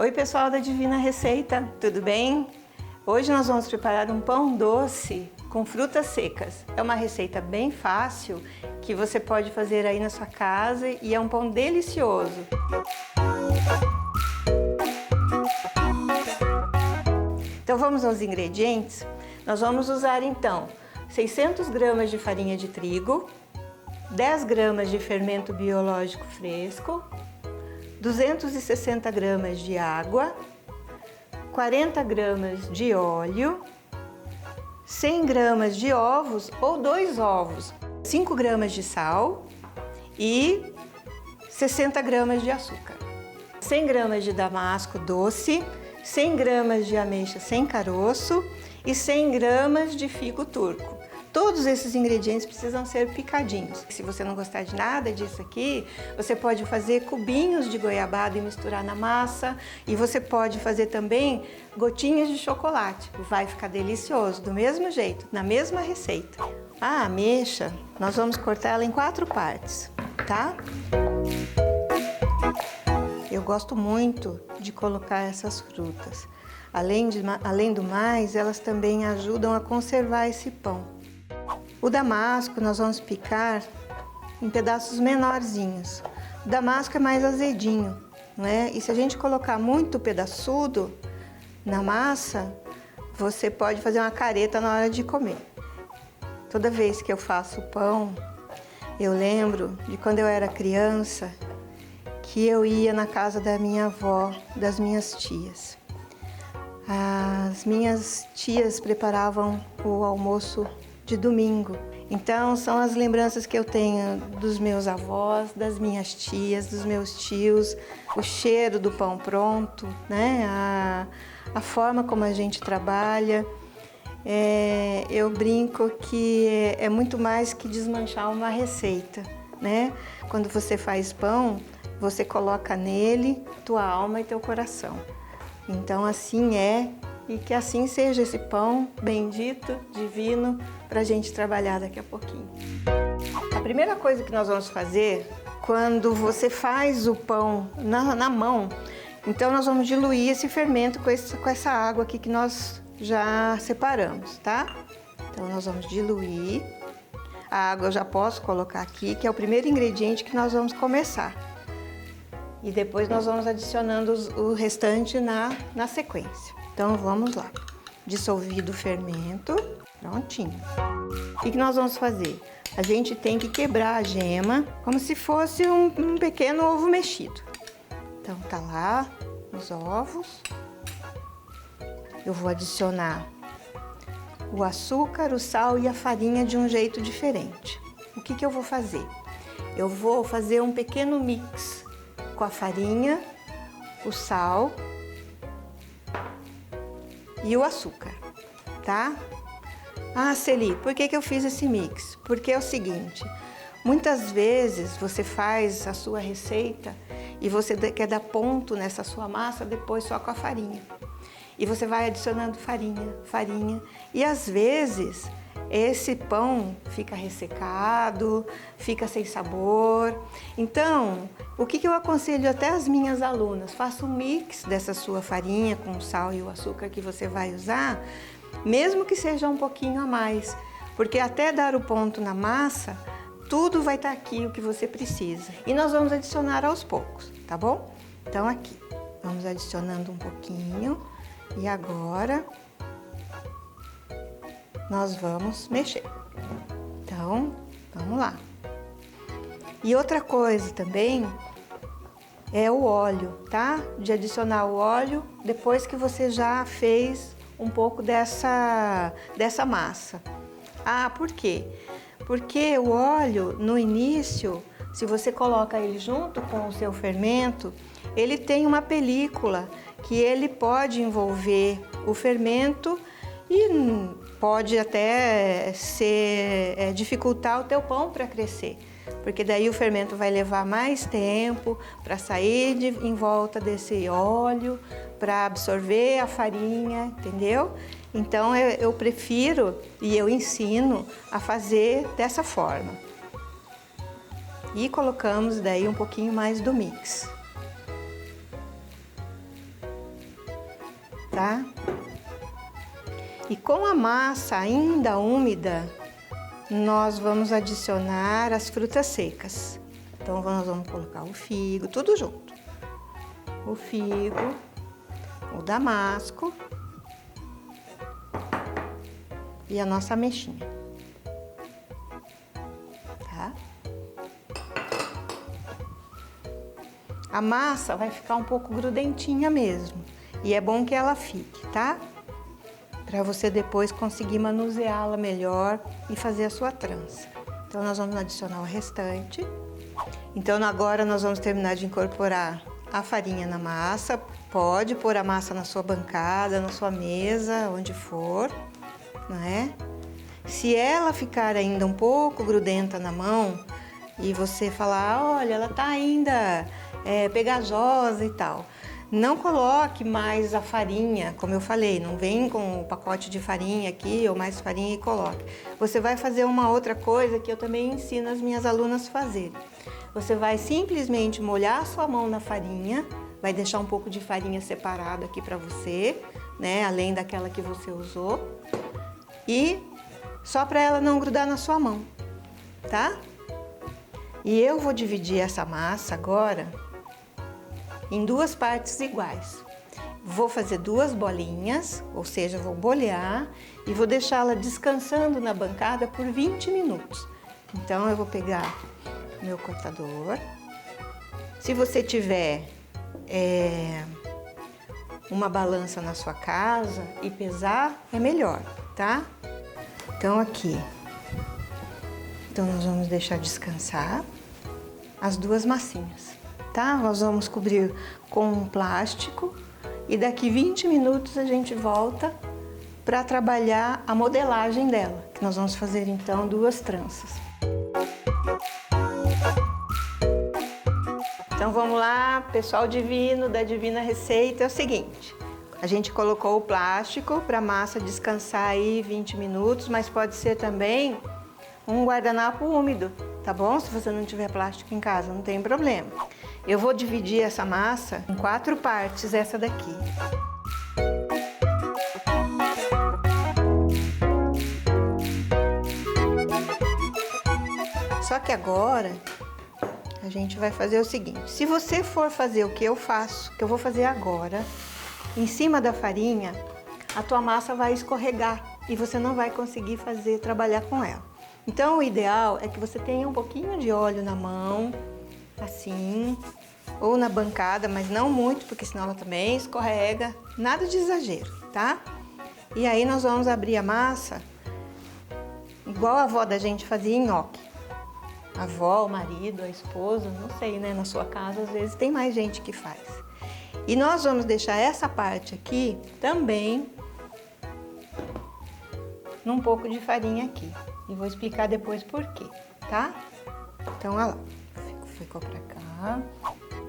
Oi pessoal da Divina Receita, tudo bem? Hoje nós vamos preparar um pão doce com frutas secas. É uma receita bem fácil que você pode fazer aí na sua casa e é um pão delicioso. Então vamos aos ingredientes. Nós vamos usar então 600 gramas de farinha de trigo, 10 gramas de fermento biológico fresco, 260 gramas de água, 40 gramas de óleo, 100 gramas de ovos ou 2 ovos, 5 gramas de sal e 60 gramas de açúcar, 100 gramas de damasco doce, 100 gramas de ameixa sem caroço e 100 gramas de figo turco. Todos esses ingredientes precisam ser picadinhos. Se você não gostar de nada disso aqui, você pode fazer cubinhos de goiabada e misturar na massa. E você pode fazer também gotinhas de chocolate. Vai ficar delicioso, do mesmo jeito, na mesma receita. A ameixa, nós vamos cortar ela em 4 partes, tá? Eu gosto muito de colocar essas frutas. Além do mais, elas também ajudam a conservar esse pão. O damasco nós vamos picar em pedaços menorzinhos. O damasco é mais azedinho, não é? E se a gente colocar muito pedaçudo na massa, você pode fazer uma careta na hora de comer. Toda vez que eu faço pão, eu lembro de quando eu era criança, que eu ia na casa da minha avó, das minhas tias. As minhas tias preparavam o almoço de domingo. Então são as lembranças que eu tenho dos meus avós, das minhas tias, dos meus tios, o cheiro do pão pronto, né? A forma como a gente trabalha. Eu brinco que é muito mais que desmanchar uma receita, né? Quando você faz pão, você coloca nele tua alma e teu coração. Então assim é, e que assim seja esse pão bendito, divino, para a gente trabalhar daqui a pouquinho. A primeira coisa que nós vamos fazer, quando você faz o pão na mão, então nós vamos diluir esse fermento com essa água aqui que nós já separamos, tá? Então nós vamos diluir. A água eu já posso colocar aqui, que é o primeiro ingrediente que nós vamos começar. E depois nós vamos adicionando o restante na sequência. Então vamos lá. Dissolvido o fermento, prontinho. O que nós vamos fazer? A gente tem que quebrar a gema como se fosse um pequeno ovo mexido. Então tá lá os ovos. Eu vou adicionar o açúcar, o sal e a farinha de um jeito diferente. O que eu vou fazer? Eu vou fazer um pequeno mix com a farinha, o sal e o açúcar, tá? Ah, Celi, por que eu fiz esse mix? Porque é o seguinte, muitas vezes você faz a sua receita e você quer dar ponto nessa sua massa depois só com a farinha. E você vai adicionando farinha, e às vezes esse pão fica ressecado, fica sem sabor. Então, o que eu aconselho até as minhas alunas? Faça um mix dessa sua farinha com o sal e o açúcar que você vai usar, mesmo que seja um pouquinho a mais, porque até dar o ponto na massa, tudo vai estar aqui o que você precisa. E nós vamos adicionar aos poucos, tá bom? Então aqui, vamos adicionando um pouquinho e agora nós vamos mexer. Então, vamos lá. E outra coisa também é o óleo, tá? De adicionar o óleo depois que você já fez um pouco dessa massa. Ah, por quê? Porque o óleo, no início, se você coloca ele junto com o seu fermento, ele tem uma película que ele pode envolver o fermento e pode até dificultar o teu pão para crescer, porque daí o fermento vai levar mais tempo para sair em volta desse óleo, para absorver a farinha, entendeu? Então eu prefiro e eu ensino a fazer dessa forma. E colocamos daí um pouquinho mais do mix. tá? E com a massa ainda úmida, nós vamos adicionar as frutas secas. Então, nós vamos colocar o figo, tudo junto. O figo, o damasco e a nossa ameixinha, tá? A massa vai ficar um pouco grudentinha mesmo, e é bom que ela fique, tá? Para você depois conseguir manuseá-la melhor e fazer a sua trança. Então, nós vamos adicionar o restante. Então, agora nós vamos terminar de incorporar a farinha na massa. Pode pôr a massa na sua bancada, na sua mesa, onde for, não é? Se ela ficar ainda um pouco grudenta na mão e você falar, olha, ela tá ainda pegajosa e tal, não coloque mais a farinha, como eu falei, não vem com o pacote de farinha aqui ou mais farinha e coloque. Você vai fazer uma outra coisa que eu também ensino as minhas alunas a fazerem. Você vai simplesmente molhar a sua mão na farinha, vai deixar um pouco de farinha separado aqui para você, né, além daquela que você usou, e só para ela não grudar na sua mão, tá? E eu vou dividir essa massa agora em duas partes iguais. Vou fazer duas bolinhas, ou seja, vou bolhar e vou deixá-la descansando na bancada por 20 minutos. Então, eu vou pegar meu cortador. Se você tiver uma balança na sua casa e pesar, é melhor, tá? Então, aqui. Então, nós vamos deixar descansar as duas massinhas. Tá? Nós vamos cobrir com um plástico e daqui 20 minutos a gente volta para trabalhar a modelagem dela, que nós vamos fazer então duas tranças. Então vamos lá, pessoal divino da Divina Receita, é o seguinte, a gente colocou o plástico para a massa descansar aí 20 minutos, mas pode ser também um guardanapo úmido, tá bom? Se você não tiver plástico em casa, não tem problema. Eu vou dividir essa massa em 4 partes, essa daqui. Só que agora a gente vai fazer o seguinte, se você for fazer o que eu faço, que eu vou fazer agora, em cima da farinha, a tua massa vai escorregar e você não vai conseguir trabalhar com ela. Então, o ideal é que você tenha um pouquinho de óleo na mão, assim, ou na bancada, mas não muito, porque senão ela também escorrega. Nada de exagero, tá? E aí nós vamos abrir a massa, igual a avó da gente fazia nhoque. A avó, o marido, a esposa, não sei, né? Na sua casa, às vezes, tem mais gente que faz. E nós vamos deixar essa parte aqui também num pouco de farinha aqui. E vou explicar depois por quê, tá? Então, olha lá, ficou pra cá.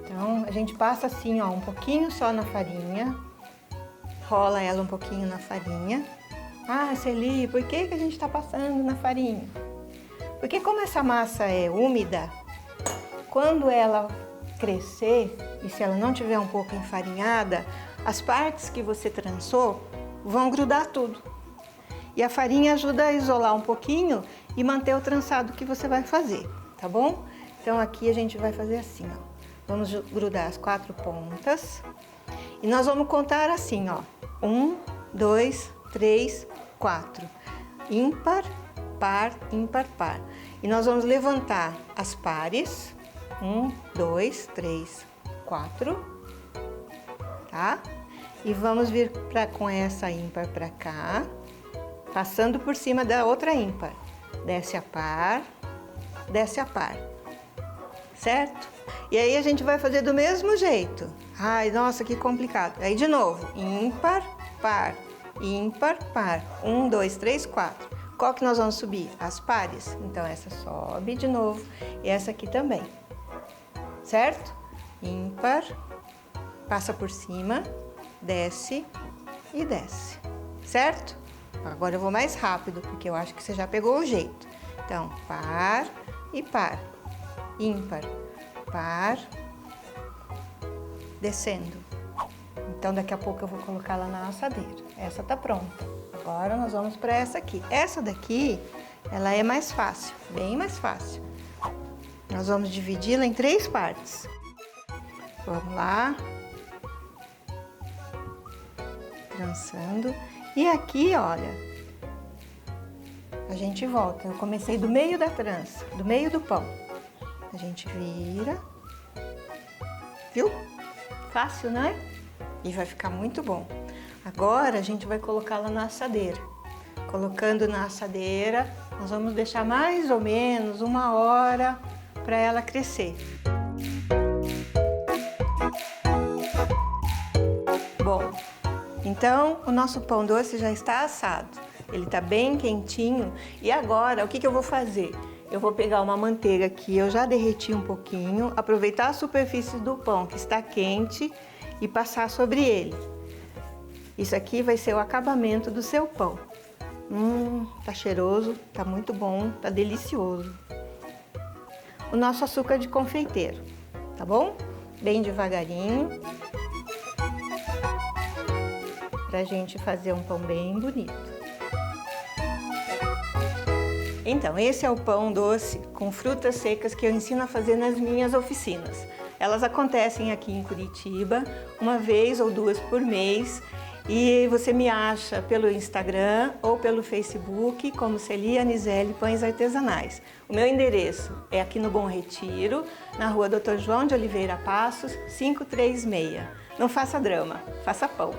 Então, a gente passa assim, ó, um pouquinho só na farinha. Rola ela um pouquinho na farinha. Ah, Celi, por que a gente tá passando na farinha? Porque como essa massa é úmida, quando ela crescer, e se ela não tiver um pouco enfarinhada, as partes que você trançou vão grudar tudo. E a farinha ajuda a isolar um pouquinho e manter o trançado que você vai fazer, tá bom? Então aqui a gente vai fazer assim, ó. Vamos grudar as 4 pontas e nós vamos contar assim, ó. 1, 2, 3, 4. Ímpar, par, ímpar, par. E nós vamos levantar as pares. 1, 2, 3, 4. Tá? E vamos vir com essa ímpar pra cá, passando por cima da outra ímpar. Desce a par, desce a par. Certo? E aí a gente vai fazer do mesmo jeito. Ai, nossa, que complicado. Aí de novo, ímpar, par, ímpar, par. 1, 2, 3, 4. Qual que nós vamos subir? As pares. Então essa sobe de novo e essa aqui também. Certo? Ímpar, passa por cima, desce e desce. Certo? Agora eu vou mais rápido, porque eu acho que você já pegou o jeito. Então, par e par. Ímpar, par, descendo, Então daqui a pouco eu vou colocar ela na assadeira. Essa tá pronta. Agora nós vamos para essa aqui. Essa daqui, ela é mais fácil, bem mais fácil. Nós vamos dividi-la em 3 partes. Vamos lá. Trançando. E aqui, olha, a gente volta. Eu comecei do meio da trança, do meio do pão. A gente vira. Viu? Fácil, não é? E vai ficar muito bom. Agora a gente vai colocá-la na assadeira. Colocando na assadeira, nós vamos deixar mais ou menos 1 hora para ela crescer. Bom, então o nosso pão doce já está assado. Ele está bem quentinho. E agora, o que eu vou fazer? Eu vou pegar uma manteiga aqui, eu já derreti um pouquinho, aproveitar a superfície do pão que está quente e passar sobre ele. Isso aqui vai ser o acabamento do seu pão. Tá cheiroso, tá muito bom, tá delicioso. O nosso açúcar de confeiteiro, tá bom? Bem devagarinho, pra gente fazer um pão bem bonito. Então, esse é o pão doce com frutas secas que eu ensino a fazer nas minhas oficinas. Elas acontecem aqui em Curitiba, 1 vez ou 2 por mês, e você me acha pelo Instagram ou pelo Facebook como Celi Anizelli Pães Artesanais. O meu endereço é aqui no Bom Retiro, na rua Dr. João de Oliveira Passos, 536. Não faça drama, faça pão.